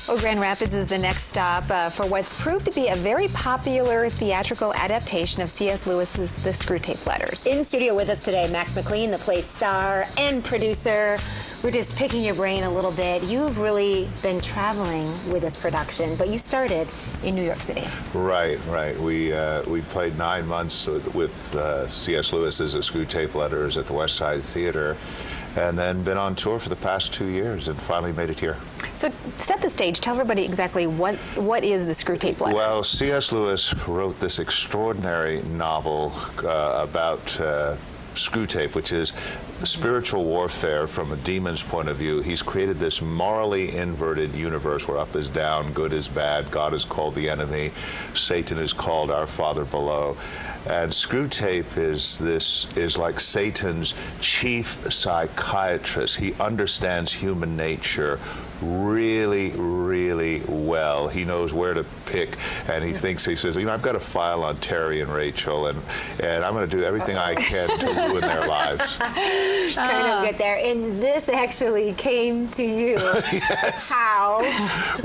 Well, Grand Rapids is the next stop for what's proved to be a very popular theatrical adaptation of C.S. Lewis's The Screwtape Letters. In studio with us today, McLean, the play's star and producer. We're just picking your brain a little bit. You've really been traveling with this production, but you started in New York City. Right. We played 9 months with C.S. Lewis's The Screwtape Letters at the West Side Theater, and then been on tour for the past 2 years and finally made it here. So set the stage. Tell everybody exactly what is the Screwtape Letters. Well, C.S. Lewis wrote this extraordinary novel about Screwtape, which is spiritual warfare from a demon's point of view. He's created this morally inverted universe where up is down, good is bad, God is called the enemy, Satan is called our Father below. And Screwtape is like Satan's chief psychiatrist. He understands human nature really, really well. He knows where to pick, and he says, you know, I've got a file on Terry and Rachel, and I'm going to do everything I can to ruin their lives. Kind of get there. And this actually came to you. Yes. How?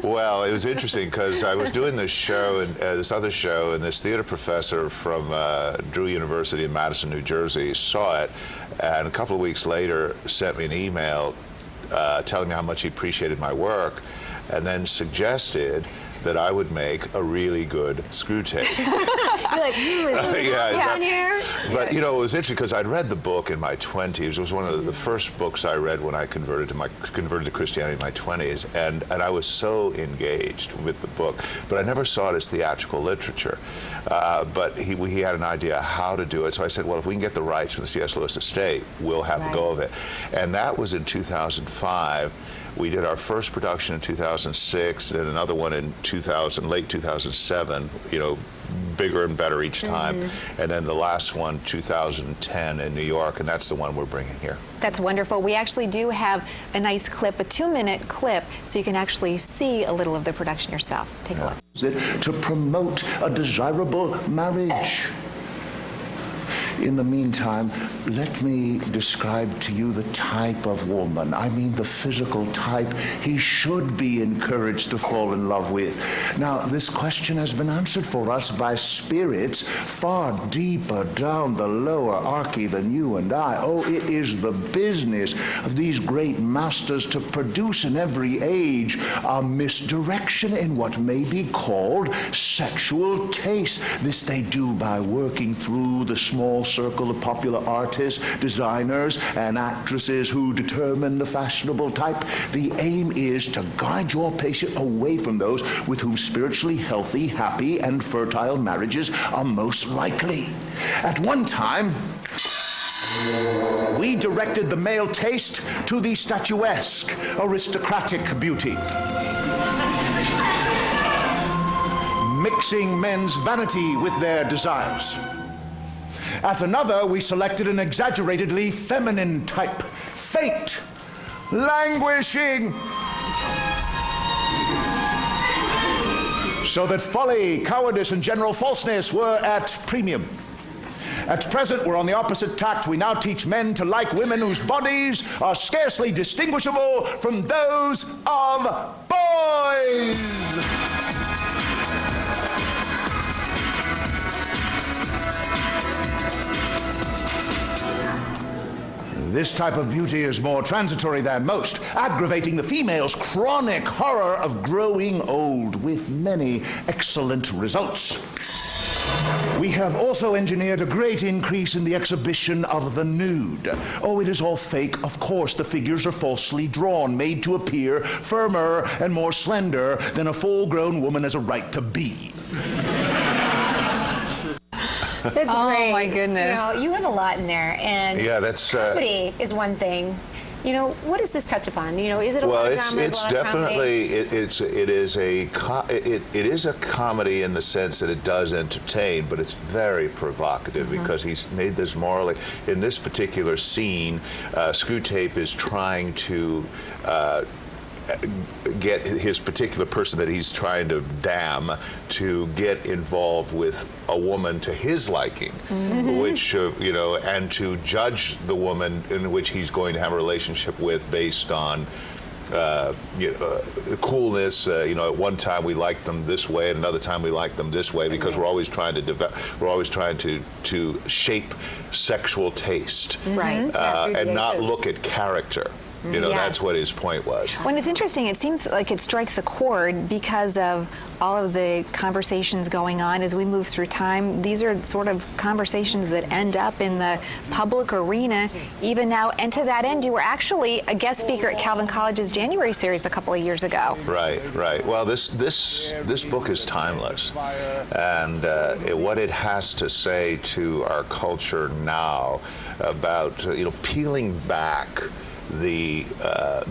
Well, it was interesting because I was doing this show, and this other show, and this theater professor from Drew University in Madison, New Jersey, saw it, and a couple of weeks later sent me an email telling me how much he appreciated my work, and then suggested that I would make a really good Screwtape. You're like, down here? But you know, it was interesting because I'd read the book in my 20s. It was one of the first books I read when I converted to Christianity in my 20s, and I was so engaged with the book. But I never saw it as theatrical literature. But he had an idea how to do it. So I said, well, if we can get the rights from the C.S. Lewis estate, we'll have a go of it. And that was in 2005. We did our first production in 2006 and another one in late 2007, you know, bigger and better each time. And then the last one, 2010 in New York, and that's the one we're bringing here. That's wonderful. We actually do have a nice clip, a 2-minute clip, so you can actually see a little of the production yourself. Take a look. To promote a desirable marriage. In the meantime, let me describe to you the type of woman, I mean the physical type, he should be encouraged to fall in love with. Now, this question has been answered for us by spirits far deeper down the lower archy than you and I. Oh, it is the business of these great masters to produce in every age a misdirection in what may be called sexual taste. This they do by working through the small circle of popular artists, designers, and actresses who determine the fashionable type. The aim is to guide your patient away from those with whom spiritually healthy, happy, and fertile marriages are most likely. At one time, we directed the male taste to the statuesque, aristocratic beauty, mixing men's vanity with their desires. At another, we selected an exaggeratedly feminine type, faint, languishing, so that folly, cowardice, and general falseness were at premium. At present, we're on the opposite tack. We now teach men to like women whose bodies are scarcely distinguishable from those of boys. This type of beauty is more transitory than most, aggravating the female's chronic horror of growing old, with many excellent results. We have also engineered a great increase in the exhibition of the nude. Oh, it is all fake. Of course, the figures are falsely drawn, made to appear firmer and more slender than a full-grown woman has a right to be. That's great. Oh my goodness! You know, you have a lot in there, and yeah, that's comedy is one thing. You know, what does this touch upon? You know, is it a lot of drama? It's definitely it is a comedy in the sense that it does entertain, but it's very provocative because he's made this morally. In this particular scene, Screwtape is trying to get his particular person that he's trying to damn to get involved with a woman to his liking, which, you know, and to judge the woman in which he's going to have a relationship with based on coolness. At one time we liked them this way, and another time we liked them this way, because we're always trying to we're always trying to shape sexual taste, Right. and not look at character. Yes. That's what his point was. When it's interesting, it seems like it strikes a chord because of all of the conversations going on as we move through time. These are sort of conversations that end up in the public arena even now. And to that end, you were actually a guest speaker at Calvin College's January series a couple of years ago. Right. Well, this book is timeless, and what it has to say to our culture now about peeling back the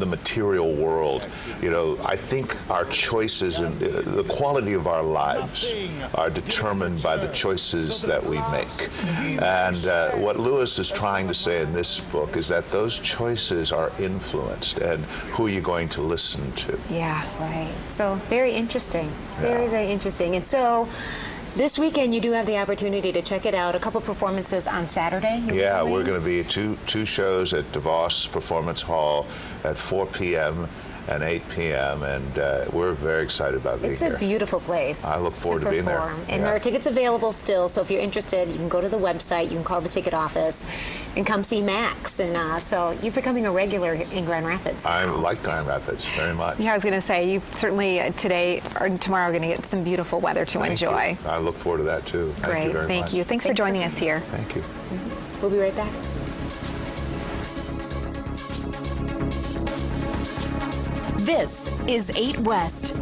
material world. I think our choices and the quality of our lives are determined by the choices that we make. And what Lewis is trying to say in this book is that those choices are influenced, and who are you going to listen to? Yeah. Right. So very interesting. Very, very interesting. And so this weekend, you do have the opportunity to check it out. A couple performances on Saturday. Yeah, we're going to be at two shows at DeVos Performance Hall at 4 p.m. and 8 p.m. and we're very excited about being here. It's a beautiful place. I look forward to being there. And there are tickets available still, so if you're interested, you can go to the website, you can call the ticket office, and come see Max. And so you're becoming a regular in Grand Rapids now. I like Grand Rapids very much. Yeah, I was going to say, you certainly today or tomorrow are going to get some beautiful weather to enjoy. I look forward to that too. Thank you very much. Thank you. Thanks for joining us here. Thank you. We'll be right back. This is 8 West.